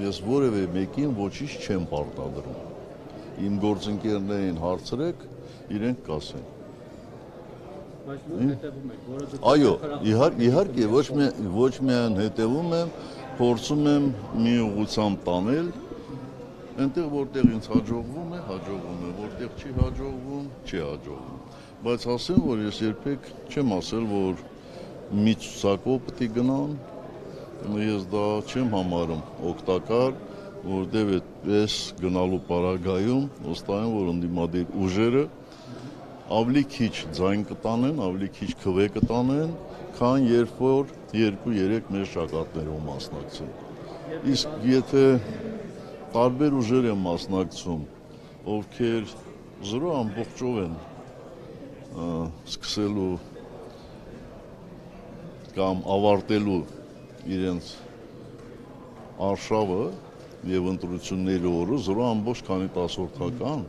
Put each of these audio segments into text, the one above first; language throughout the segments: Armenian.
ես որևէ մեկին ոչինչ չեմ պարտադրում։ Իմ գործընկերներին հարցրեք, իրենք կասեն։ Այո, իհարկե ոչ միայն հետևում եմ, փորձում եմ մի ուղղությամբ տանել, այնտեղ որտեղ ինձ հաջողվում է, որտեղ չի հաջողվում, չի հաջողվում։ Բայց ասեմ, որ ես երբեք չեմ ասել, որ մի ցուցակով պետք է գնան, ես դա չեմ համարում օգտակար, որտեղ այդպես գնալու պարագայում վստահ եմ, որ ընդդիմադիր ուժերը ավելի քիչ ձայն կտանեն, ավելի քիչ քվե կտանեն, քան երբ որ 2-3 մեր շակատներով մասնակցեն։ Իսկ եթե տարբեր ուժեր են մասնակցում, ովքեր 0 ամբողջով են սկսելու կամ ավարտելու իրենց արշավը եւ ընտրությունների օրը 0 ամբողջ քանի տասորդական,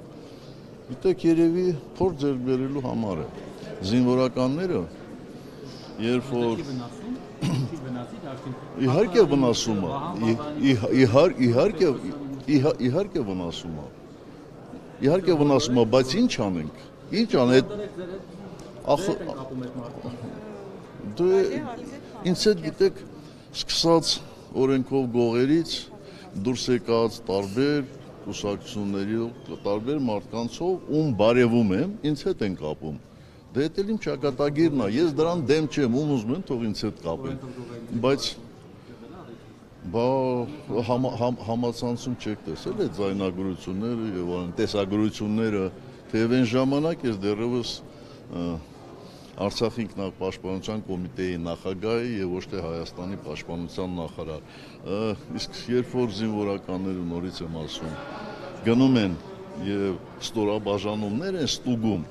գիտեք երևի փոր ձեռք բերելու համար է։ Զինվորականները երբ որ իհարկե վնասում է, իհարկե վնասում է, բայց ինչ անենք։ Ինչ անենք։ Ինձ հետ գիտեք, սկսած օրենքով գողերից դուրս եկած տարբեր կուսակցությունների, տարբեր մարդկանցով, ում բարևում եմ, ինձ հետ են կապում։ Դա էլ իմ ճակատագիրն է, ես դրան դեմ չեմ, ում ուզում են, թող ինձ հետ կապեն։ Բայց համացանցում չեք տեսել այդ ձայնագրությունները եւ այլն տեսագրությունները, թեև այն ժամանակ ես դեռևս Արցախի ինքնապաշտպանության կոմիտեի նախագահ եւ ոչ թե Հայաստանի պաշտպանության նախարար։ Իսկ երբ որ զինվորականները նորից եմ ասում, գնում են եւ ստորաբաժանումներ են ստուգում,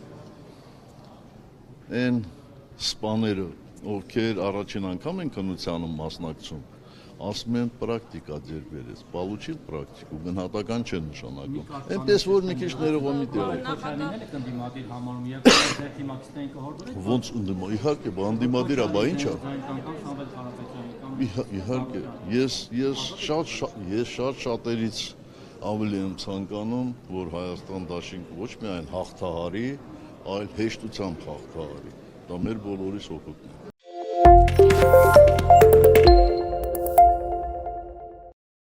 այն սպաները, ովքեր առաջին անգամ են քննությանը մասնակցում, ասում են պրակտիկա ձեր բերեց, բալուչիլ պրակտիկու, գնահատական չեն նշանակում։ Այնպես որ մի քիչ ներողամիտ եղեք։ Ոնց իհարկե, անդիմադիր է, բա ինչ է։ Իհարկե, ես շատ շատերից ավելի եմ ցանկանում, որ Հայաստան դաշինքը ոչ միայն հաղթահարի, այլ հեշտությամբ հաղթահարի։ Դա մեր բոլորիս օգուտն է։